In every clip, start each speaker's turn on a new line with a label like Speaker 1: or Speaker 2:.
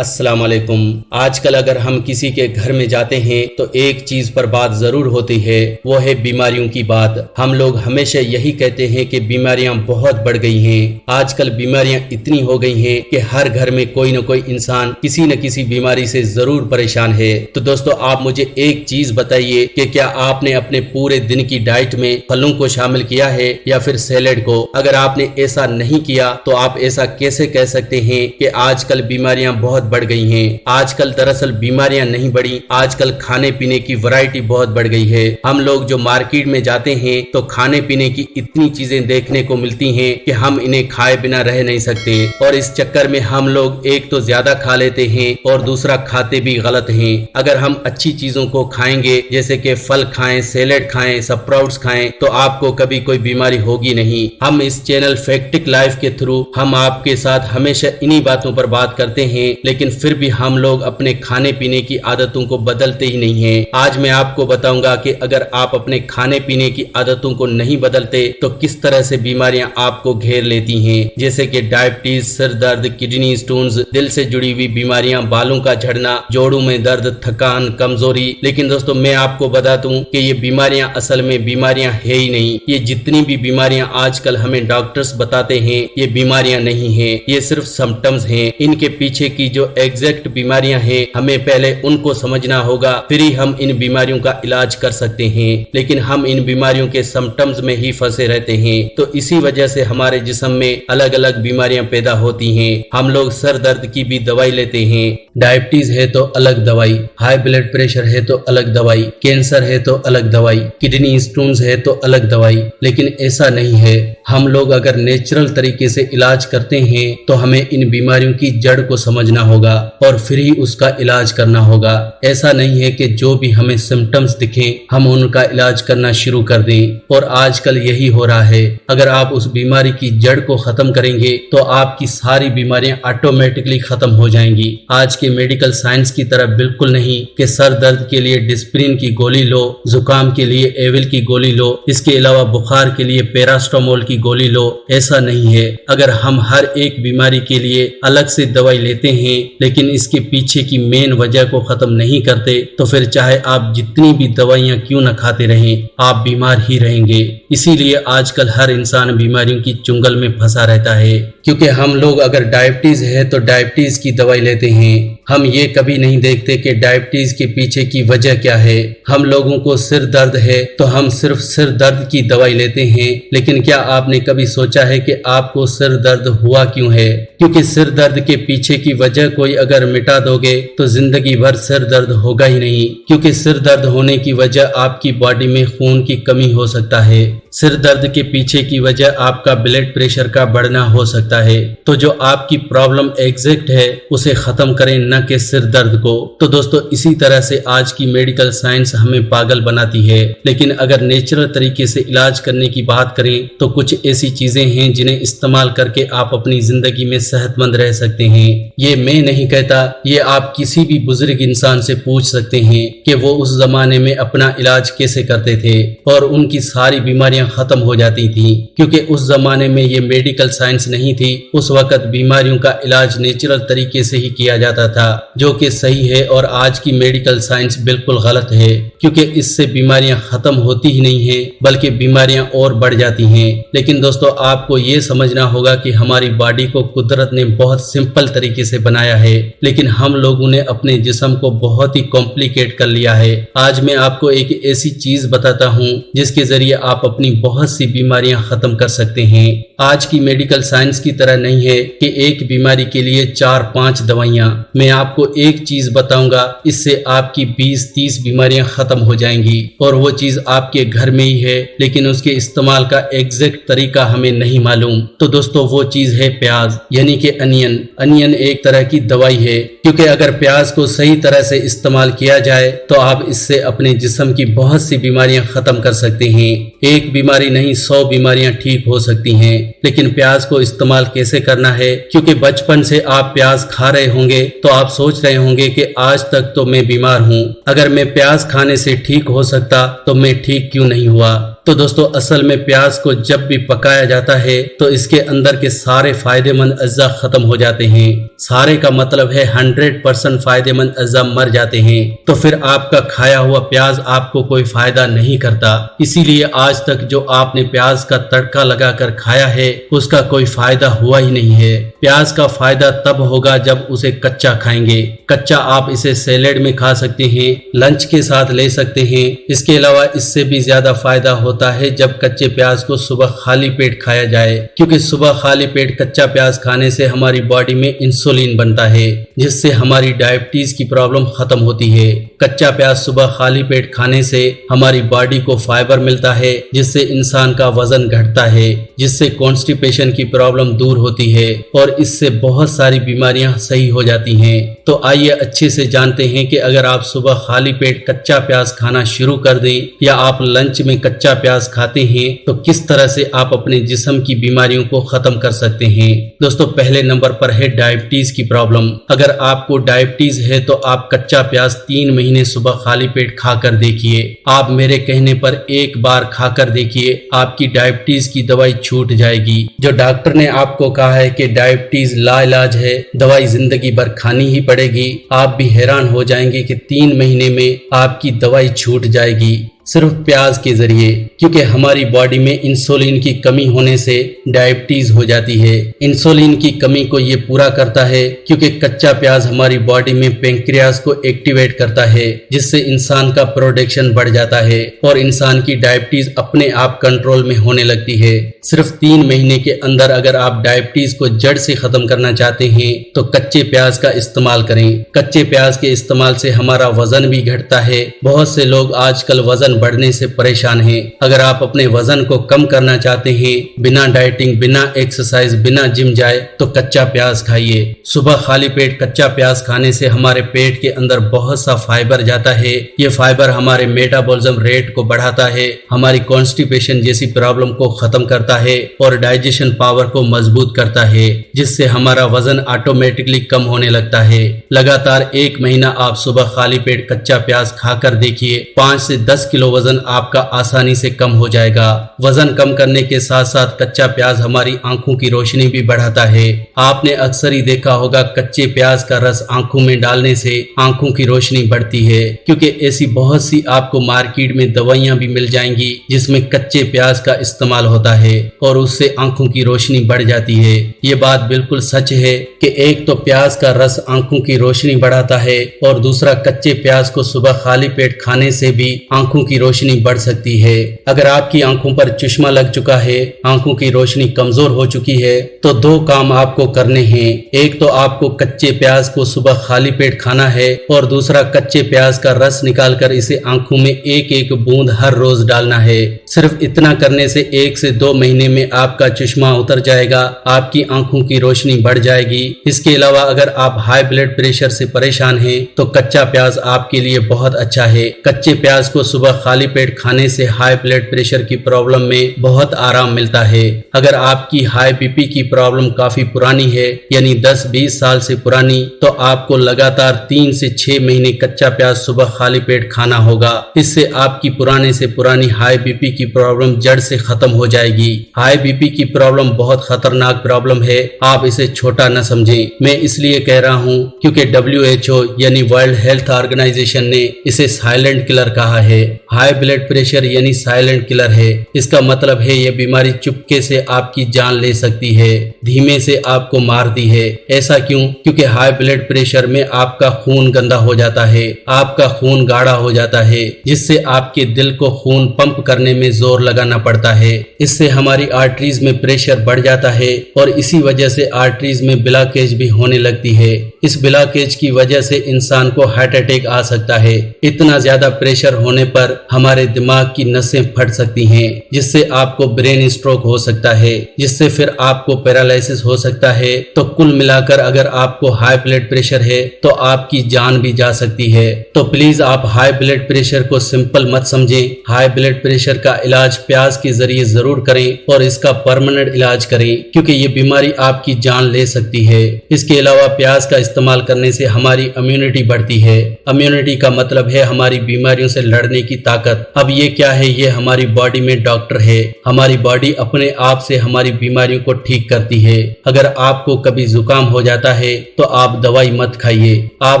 Speaker 1: अस्सलाम वालेकुम। आजकल अगर हम किसी के घर में जाते हैं तो एक चीज पर बात जरूर होती है, वो है बीमारियों की बात। हम लोग हमेशा यही कहते हैं कि बीमारियां बहुत बढ़ गई हैं। आजकल बीमारियां इतनी हो गई हैं कि हर घर में कोई न कोई इंसान किसी न किसी बीमारी से जरूर परेशान है। तो दोस्तों, आप मुझे एक चीज बताइए कि क्या आपने अपने पूरे दिन की डाइट में फलों को शामिल किया है या फिर सैलेड को? अगर आपने ऐसा नहीं किया तो आप ऐसा कैसे कह सकते हैं कि आजकल बीमारियां बहुत बढ़ गई हैं। आजकल दरअसल बीमारियां नहीं बढ़ी, आजकल खाने पीने की वैरायटी बहुत बढ़ गई है। हम लोग जो मार्केट में जाते हैं तो खाने पीने की इतनी चीजें देखने को मिलती हैं कि हम इन्हें खाए बिना रह नहीं सकते, और इस चक्कर में हम लोग एक तो ज्यादा खा लेते हैं और दूसरा खाते भी गलत हैं। अगर हम अच्छी चीजों को खाएंगे, जैसे कि फल खाएं, सैलेड खाएं, स्प्राउट्स खाएं, तो आपको कभी कोई बीमारी होगी नहीं। हम इस चैनल फैक्टिक लाइफ के थ्रू हम आपके साथ हमेशा इन्हीं बातों पर बात करते हैं, लेकिन फिर भी हम लोग अपने खाने पीने की आदतों को बदलते ही नहीं हैं। आज मैं आपको बताऊंगा कि अगर आप अपने खाने पीने की आदतों को नहीं बदलते तो किस तरह से बीमारियां आपको घेर लेती हैं, जैसे कि डायबिटीज, सिर दर्द, किडनी स्टोन्स, दिल से जुड़ी हुई बीमारियां, बालों का झड़ना, जोड़ों में दर्द, थकान, कमजोरी। लेकिन दोस्तों, मैं आपको बता दूं कि ये बीमारियां असल में बीमारियां है ही नहीं। ये जितनी भी बीमारियां आजकल हमें डॉक्टर्स बताते हैं, ये बीमारियां नहीं है, ये सिर्फ सिम्टम्स हैं। इनके पीछे की जो एग्जैक्ट बीमारियां हैं, हमें पहले उनको समझना होगा, फिर ही हम इन बीमारियों का इलाज कर सकते हैं। लेकिन हम इन बीमारियों के सिम्टम्स में ही फंसे रहते हैं, तो इसी वजह से हमारे जिस्म में अलग अलग बीमारियां पैदा होती हैं। हम लोग सर दर्द की भी दवाई लेते हैं, डायबिटीज है तो अलग दवाई, हाई ब्लड प्रेशर है तो अलग दवाई, कैंसर है तो अलग दवाई, किडनी स्टोन्स है तो अलग दवाई। लेकिन ऐसा नहीं है। हम लोग अगर नेचुरल तरीके से इलाज करते हैं तो हमें इन बीमारियों की जड़ को समझना होगा और फिर ही उसका इलाज करना होगा। ऐसा नहीं है कि जो भी हमें सिम्टम्स दिखें हम उनका इलाज करना शुरू कर दें, और आजकल यही हो रहा है। अगर आप उस बीमारी की जड़ को खत्म करेंगे तो आपकी सारी बीमारियां ऑटोमेटिकली खत्म हो जाएंगी। आज के मेडिकल साइंस की तरह बिल्कुल नहीं कि सर दर्द के लिए डिस्प्रिन की गोली लो, जुकाम के लिए एविल की गोली लो, इसके अलावा बुखार के लिए पैरास्टामोल की गोली लो। ऐसा नहीं है। अगर हम हर एक बीमारी के लिए अलग से दवाई लेते हैं लेकिन इसके पीछे की मेन वजह को खत्म नहीं करते, तो फिर चाहे आप जितनी भी दवाइयां क्यों न खाते रहें, आप बीमार ही रहेंगे। इसीलिए आजकल हर इंसान बीमारियों की चुंगल में फंसा रहता है, क्योंकि हम लोग अगर डायबिटीज है तो डायबिटीज की दवाई लेते हैं। हम ये कभी नहीं देखते कि डायबिटीज के पीछे की वजह क्या है। हम लोगों को सिर दर्द है तो हम सिर्फ सिर दर्द की दवाई लेते हैं, लेकिन क्या आपने कभी सोचा है कि आपको सिर दर्द हुआ क्यों है? क्योंकि सिर दर्द के पीछे की वजह कोई अगर मिटा दोगे तो जिंदगी भर सिर दर्द होगा ही नहीं, क्योंकि सिर दर्द होने की वजह आपकी बॉडी में खून की कमी हो सकता है। सिर दर्द के पीछे की वजह आपका ब्लड प्रेशर का बढ़ना हो सकता है। तो जो आपकी प्रॉब्लम एग्जैक्ट है उसे खत्म करें, न कि सिर दर्द को। तो दोस्तों, इसी तरह से आज की मेडिकल साइंस हमें पागल बनाती है। लेकिन अगर नेचुरल तरीके से इलाज करने की बात करें तो कुछ ऐसी चीजें हैं जिन्हें इस्तेमाल करके आप अपनी जिंदगी में सेहतमंद रह सकते हैं। ये मैं नहीं कहता, ये आप किसी भी बुजुर्ग इंसान से पूछ सकते हैं कि वो उस जमाने में अपना इलाज कैसे करते थे और उनकी सारी बीमारियां खत्म हो जाती थी, क्योंकि उस जमाने में ये मेडिकल साइंस नहीं थी। उस वक्त बीमारियों का इलाज नेचुरल तरीके से ही किया जाता था, जो कि सही है। और आज की मेडिकल साइंस बिल्कुल गलत है, क्योंकि इससे बीमारियां खत्म होती ही नहीं है बल्कि बीमारियां और बढ़ जाती हैं। लेकिन दोस्तों, आपको ये समझना होगा कि हमारी बॉडी को कुदरत ने बहुत सिंपल तरीके से बनाया है, लेकिन हम लोगों ने अपने जिस्म को बहुत ही कॉम्प्लिकेट कर लिया है। आज मैं आपको एक ऐसी चीज बताता हूँ जिसके जरिए आप अपनी बहुत सी बीमारियां खत्म कर सकते हैं। आज की मेडिकल साइंस की तरह नहीं है कि एक बीमारी के लिए 4-5 दवाइयां। मैं आपको एक चीज बताऊंगा, इससे आपकी 20-30 बीमारियां खत्म हो जाएंगी, और वो चीज आपके घर में ही है, लेकिन उसके इस्तेमाल का एग्जैक्ट तरीका हमें नहीं मालूम। तो दोस्तों, वो चीज है प्याज, यानी कि अनियन। अनियन एक तरह की दवाई है, क्योंकि अगर प्याज को सही तरह से इस्तेमाल किया जाए तो आप इससे अपने जिस्म की बहुत सी बीमारियां खत्म कर सकते हैं। एक बीमारी नहीं, 100 बीमारियां ठीक हो सकती हैं। लेकिन प्याज को इस्तेमाल कैसे करना है, क्योंकि बचपन से आप प्याज खा रहे होंगे तो आप सोच रहे होंगे कि आज तक तो मैं बीमार हूँ, अगर मैं प्याज खाने से ठीक हो सकता तो मैं ठीक क्यों नहीं हुआ। तो दोस्तों असल में प्याज को जब भी पकाया जाता है तो इसके अंदर के सारे फायदेमंद अज्जा खत्म हो जाते हैं। सारे का मतलब है 100% फायदेमंद अज्जा मर जाते हैं। तो फिर आपका खाया हुआ प्याज आपको कोई फायदा नहीं करता। इसीलिए आज तक जो आपने प्याज का तड़का लगाकर खाया है उसका कोई फायदा हुआ ही नहीं है। प्याज का फायदा तब होगा जब उसे कच्चा खाएंगे। कच्चा आप इसे सैलेड में खा सकते हैं, लंच के साथ ले सकते हैं। इसके अलावा इससे भी ज्यादा फायदा होता है जब कच्चे प्याज को सुबह खाली पेट खाया जाए, क्योंकि सुबह खाली पेट कच्चा प्याज खाने से हमारी बॉडी में इंसुलिन बनता है, जिससे हमारी डायबिटीज की प्रॉब्लम खत्म होती है। कच्चा प्याज सुबह खाली पेट खाने से हमारी बॉडी को फाइबर मिलता है, जिससे इंसान का वजन घटता है, जिससे कॉन्स्टिपेशन की प्रॉब्लम दूर होती है और इससे बहुत सारी बीमारियां सही हो जाती हैं। तो आइए अच्छे से जानते हैं कि अगर आप सुबह खाली पेट कच्चा प्याज खाना शुरू कर दें या आप लंच में कच्चा प्याज खाते हैं तो किस तरह से आप अपने जिस्म की बीमारियों को खत्म कर सकते हैं। दोस्तों पहले नंबर पर है डायबिटीज की प्रॉब्लम। अगर आपको डायबिटीज है तो आप कच्चा प्याज 3 महीने सुबह खाली पेट खाकर देखिए। आप मेरे कहने पर एक बार खाकर देखिए, आपकी डायबिटीज की दवाई छूट जाएगी। जो डॉक्टर ने आपको कहा है कि डायबिटीज लाइलाज है, दवाई जिंदगी भर खानी ही पड़ेगी, आप भी हैरान हो जाएंगे कि 3 महीने में आपकी दवाई छूट जाएगी सिर्फ प्याज के जरिए। क्योंकि हमारी बॉडी में इंसुलिन की कमी होने से डायबिटीज हो जाती है। इंसुलिन की कमी को ये पूरा करता है क्योंकि कच्चा प्याज हमारी बॉडी में पेंक्रियाज को एक्टिवेट करता है, जिससे इंसान का प्रोडक्शन बढ़ जाता है और इंसान की डायबिटीज अपने आप कंट्रोल में होने लगती है। सिर्फ 3 महीने के अंदर अगर आप डायबिटीज को जड़ से खत्म करना चाहते हैं तो कच्चे प्याज का इस्तेमाल करें। कच्चे प्याज के इस्तेमाल से हमारा वजन भी घटता है। बहुत से लोग आजकल वजन बढ़ने से परेशान हैं। अगर आप अपने वजन को कम करना चाहते हैं, बिना डाइटिंग, बिना एक्सरसाइज, बिना जिम जाए, तो कच्चा प्याज खाइए। सुबह खाली पेट कच्चा प्याज खाने से हमारे पेट के अंदर बहुत सा फाइबर जाता है। ये फाइबर हमारे मेटाबॉलिज्म रेट को बढ़ाता है, हमारी कॉन्स्टिपेशन जैसी प्रॉब्लम को खत्म करता है और डाइजेशन पावर को मजबूत करता है, जिससे हमारा वजन ऑटोमेटिकली कम होने लगता है। लगातार 1 महीना आप सुबह खाली पेट कच्चा प्याज खाकर देखिए, 5 से 10 किलो वजन आपका आसानी से कम हो जाएगा। वजन कम करने के साथ साथ कच्चा प्याज हमारी आंखों की रोशनी भी बढ़ाता है। आपने अक्सर ही देखा होगा कच्चे प्याज का रस आंखों में डालने से आंखों की रोशनी बढ़ती है, क्योंकि ऐसी बहुत सी आपको मार्केट में दवाइयां भी मिल जाएंगी जिसमें कच्चे प्याज का इस्तेमाल होता है और उससे आंखों की रोशनी बढ़ जाती है। ये बात बिल्कुल सच है कि एक तो प्याज का रस आंखों की रोशनी बढ़ाता है और दूसरा कच्चे प्याज को सुबह खाली पेट खाने से भी आंखों की रोशनी बढ़ सकती है। अगर आपकी आंखों पर चश्मा लग चुका है, आंखों की रोशनी कमजोर हो चुकी है, तो 2 काम आपको करने हैं। एक तो आपको कच्चे प्याज को सुबह खाली पेट खाना है और दूसरा कच्चे प्याज का रस निकालकर इसे आंखों में 1-1 बूंद हर रोज डालना है। सिर्फ इतना करने से 1 से 2 महीने में आपका चश्मा उतर जाएगा, आपकी आंखों की रोशनी बढ़ जाएगी। इसके अलावा अगर आप हाई ब्लड प्रेशर से परेशान हैं तो कच्चा प्याज आपके लिए बहुत अच्छा है। कच्चे प्याज को सुबह खाली पेट खाने से हाई ब्लड प्रेशर की प्रॉब्लम में बहुत आराम मिलता है। अगर आपकी हाई बीपी की प्रॉब्लम काफी पुरानी है, यानी 10-20 साल से पुरानी, तो आपको लगातार 3 से 6 महीने कच्चा प्याज सुबह खाली पेट खाना होगा। इससे आपकी पुराने से पुरानी हाई बीपी की प्रॉब्लम जड़ से खत्म हो जाएगी। हाई बीपी की प्रॉब्लम बहुत खतरनाक प्रॉब्लम है, आप इसे छोटा न समझें। मैं इसलिए कह रहा हूँ क्योंकि WHO यानी वर्ल्ड हेल्थ ऑर्गेनाइजेशन ने इसे साइलेंट किलर कहा है। हाई ब्लड प्रेशर यानी साइलेंट किलर है। इसका मतलब है ये बीमारी चुपके से आपकी जान ले सकती है, धीमे से आपको मारती है। ऐसा क्यों? क्योंकि हाई ब्लड प्रेशर में आपका खून गंदा हो जाता है, आपका खून गाढ़ा हो जाता है, जिससे आपके दिल को खून पंप करने में जोर लगाना पड़ता है। इससे हमारी आर्टरीज में प्रेशर बढ़ जाता है और इसी वजह से आर्टरीज में ब्लॉकेज भी होने लगती है। इस ब्लॉकेज की वजह से इंसान को हार्ट अटैक आ सकता है। इतना ज्यादा प्रेशर होने पर हमारे दिमाग की नसें फट सकती हैं, जिससे आपको ब्रेन स्ट्रोक हो सकता है, जिससे फिर आपको पैरालिसिस हो सकता है। तो कुल मिलाकर अगर आपको हाई ब्लड प्रेशर है तो आपकी जान भी जा सकती है। तो प्लीज आप हाई ब्लड प्रेशर को सिंपल मत समझें। हाई ब्लड प्रेशर का इलाज प्याज के जरिए जरूर करें और इसका परमानेंट इलाज करें, क्योंकि ये बीमारी आपकी जान ले सकती है। इसके अलावा प्याज का इस्तेमाल करने से हमारी इम्यूनिटी बढ़ती है। इम्यूनिटी का मतलब है हमारी बीमारियों से लड़ने की ताकत। अब ये क्या है, ये हमारी बॉडी में डॉक्टर है। हमारी बॉडी अपने आप से हमारी बीमारियों को ठीक करती है। अगर आपको कभी जुकाम हो जाता है तो आप दवाई मत खाइए। आप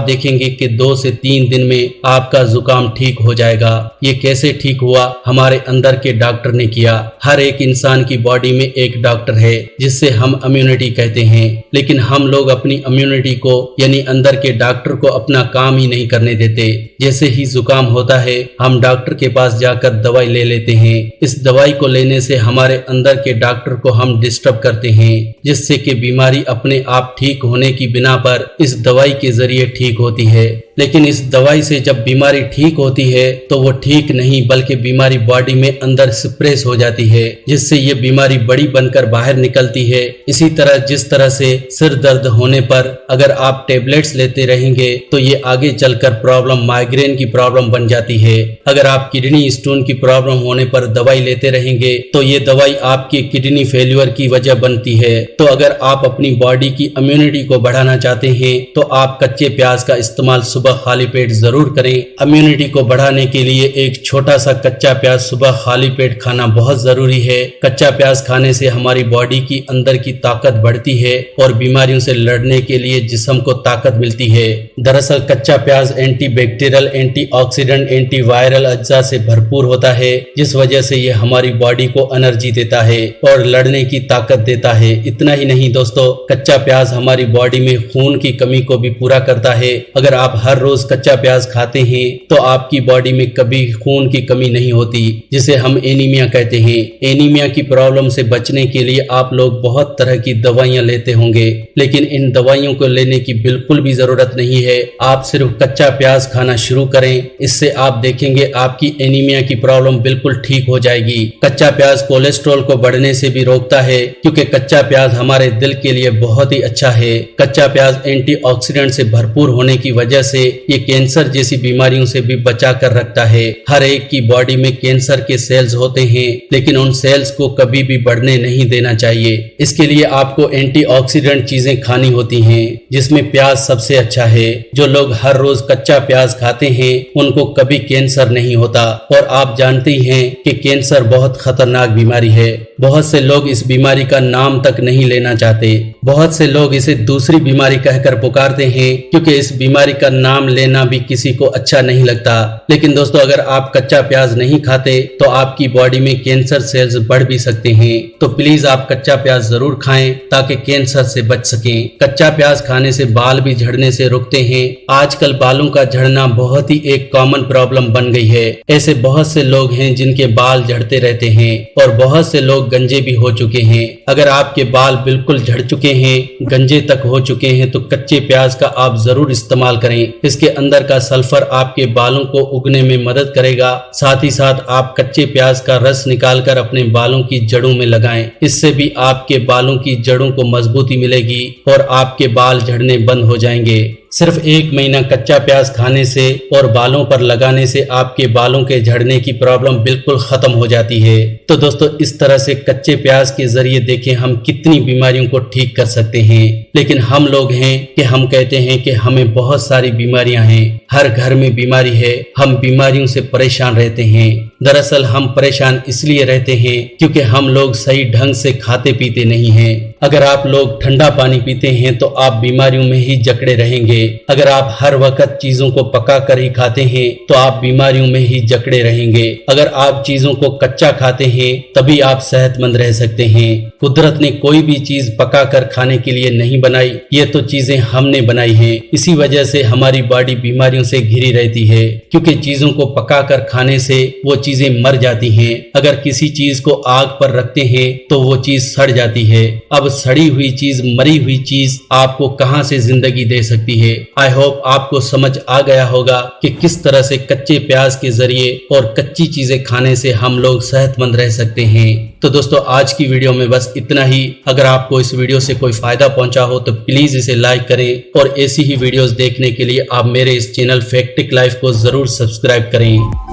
Speaker 1: देखेंगे कि 2 से 3 दिन में आपका जुकाम ठीक हो जाएगा। ये कैसे ठीक हुआ? हमारे अंदर के डॉक्टर ने किया। हर एक इंसान की बॉडी में एक डॉक्टर है जिससे हम इम्यूनिटी कहते हैं, लेकिन हम लोग अपनी इम्यूनिटी को यानी अंदर के डॉक्टर को अपना काम ही नहीं करने देते। जैसे ही जुकाम होता है हम डॉक्टर के पास जाकर दवाई ले लेते हैं। इस दवाई को लेने से हमारे अंदर के डॉक्टर को हम डिस्टर्ब करते हैं, जिससे कि बीमारी अपने आप ठीक होने की बिना पर इस दवाई के जरिए ठीक होती है। लेकिन इस दवाई से जब बीमारी ठीक होती है तो वो ठीक नहीं बल्कि बीमारी बॉडी में अंदर स्प्रेस हो जाती है, जिससे ये बीमारी बड़ी बनकर बाहर निकलती है। इसी तरह जिस तरह से सिर दर्द होने पर अगर आप टेबलेट्स लेते रहेंगे तो ये आगे चलकर प्रॉब्लम माइग्रेन की प्रॉब्लम बन जाती है। अगर आप किडनी स्टोन की प्रॉब्लम होने पर दवाई लेते रहेंगे तो ये दवाई आपके किडनी फेल्यूर की वजह बनती है। तो अगर आप अपनी बॉडी की इम्यूनिटी को बढ़ाना चाहते हैं तो आप कच्चे प्याज का इस्तेमाल सुबह खाली पेट जरूर करें। इम्यूनिटी को बढ़ाने के लिए एक छोटा सा कच्चा प्याज सुबह खाली पेट खाना बहुत जरूरी है। कच्चा प्याज खाने से हमारी बॉडी की अंदर की ताकत बढ़ती है और बीमारियों से लड़ने के लिए जिस्म को ताकत मिलती है। दरअसल कच्चा प्याज एंटीबैक्टीरियल, एंटीऑक्सीडेंट, एंटीवायरल अज्जा से भरपूर होता है, जिस वजह से ये हमारी बॉडी को एनर्जी देता है और लड़ने की ताकत देता है। इतना ही नहीं दोस्तों, कच्चा प्याज हमारी बॉडी में खून की कमी को भी पूरा करता है। अगर आप हर रोज कच्चा प्याज खाते हैं तो आपकी बॉडी में कभी खून की कमी नहीं होती, जिसे हम एनीमिया कहते हैं। एनीमिया की प्रॉब्लम से बचने के लिए आप लोग बहुत तरह की दवाइयां लेते होंगे, लेकिन इन दवाइयों को लेने की बिल्कुल भी जरूरत नहीं है। आप सिर्फ कच्चा प्याज खाना शुरू करें, इससे आप देखेंगे आपकी एनीमिया की प्रॉब्लम बिल्कुल ठीक हो जाएगी। कच्चा प्याज कोलेस्ट्रॉल को बढ़ने से भी रोकता है, क्योंकि कच्चा प्याज हमारे दिल के लिए बहुत ही अच्छा है। कच्चा प्याज एंटीऑक्सीडेंट से भरपूर होने की वजह से ये कैंसर जैसी बीमारियों से भी बचा कर रखता है। हर एक की बॉडी में कैंसर के सेल्स होते हैं, लेकिन उन सेल्स को कभी भी बढ़ने नहीं देना चाहिए। इसके लिए आपको एंटीऑक्सीडेंट चीजें खानी होती हैं, जिसमें प्याज सबसे अच्छा है। जो लोग हर रोज कच्चा प्याज खाते हैं उनको कभी कैंसर नहीं होता। और आप जानते ही हैं कि कैंसर बहुत खतरनाक बीमारी है। बहुत से लोग इस बीमारी का नाम तक नहीं लेना चाहते। बहुत से लोग इसे दूसरी बीमारी कहकर पुकारते हैं, क्योंकि इस बीमारी का नाम लेना भी किसी को अच्छा नहीं लगता। लेकिन दोस्तों, अगर आप कच्चा प्याज नहीं खाते तो आपकी बॉडी में कैंसर सेल्स बढ़ भी सकते हैं। तो प्लीज आप कच्चा प्याज जरूर खाएं ताकि कैंसर से बच सकें। कच्चा प्याज खाने से बाल भी झड़ने से रुकते हैं। आजकल बालों का झड़ना बहुत ही एक कॉमन प्रॉब्लम बन गई है। ऐसे बहुत से लोग हैं जिनके बाल झड़ते रहते हैं और बहुत से लोग गंजे भी हो चुके हैं। अगर आपके बाल बिल्कुल झड़ चुके हैं, गंजे तक हो चुके हैं, तो कच्चे प्याज का आप जरूर इस्तेमाल करें। इसके अंदर का सल्फर आपके बालों को उगने में मदद करेगा। साथ ही साथ आप कच्चे प्याज का रस निकालकर अपने बालों की जड़ों में लगाएं। इससे भी आपके बालों की जड़ों को मजबूती मिलेगी और आपके बाल झड़ने बंद हो जाएंगे। सिर्फ 1 महीना कच्चा प्याज खाने से और बालों पर लगाने से आपके बालों के झड़ने की प्रॉब्लम बिल्कुल खत्म हो जाती है। तो दोस्तों, इस तरह से कच्चे प्याज के जरिए देखें हम कितनी बीमारियों को ठीक कर सकते हैं। लेकिन हम लोग हैं कि हम कहते हैं कि हमें बहुत सारी बीमारियां हैं, हर घर में बीमारी है, हम बीमारियों से परेशान रहते हैं। दरअसल हम परेशान इसलिए रहते हैं क्योंकि हम लोग सही ढंग से खाते पीते नहीं हैं। अगर आप लोग ठंडा पानी पीते हैं तो आप बीमारियों में ही जकड़े रहेंगे। अगर आप हर वक्त चीजों को पका कर ही खाते हैं तो आप बीमारियों में ही जकड़े रहेंगे। अगर आप चीजों को कच्चा खाते हैं तभी आप सेहतमंद रह सकते हैं। कुदरत ने कोई भी चीज पका कर खाने के लिए नहीं बनाई, ये तो चीजें हमने बनाई हैं। इसी वजह से हमारी बॉडी बीमारियों से घिरी रहती है, क्योंकि चीजों को पका कर खाने से वो चीजें मर जाती हैं। अगर किसी चीज को आग पर रखते हैं तो वो चीज सड़ जाती है। अब सड़ी हुई चीज, मरी हुई चीज आपको कहां से जिंदगी दे सकती है। आई होप आपको समझ आ गया होगा कि किस तरह से कच्चे प्याज के जरिए और कच्ची चीजें खाने से हम लोग सेहतमंद रह सकते हैं। तो दोस्तों, आज की वीडियो में बस इतना ही। अगर आपको इस वीडियो से कोई फायदा पहुंचा हो तो प्लीज इसे लाइक करें और ऐसी ही वीडियोस देखने के लिए आप मेरे इस चैनल फैक्टिक लाइफ को जरूर सब्सक्राइब करें।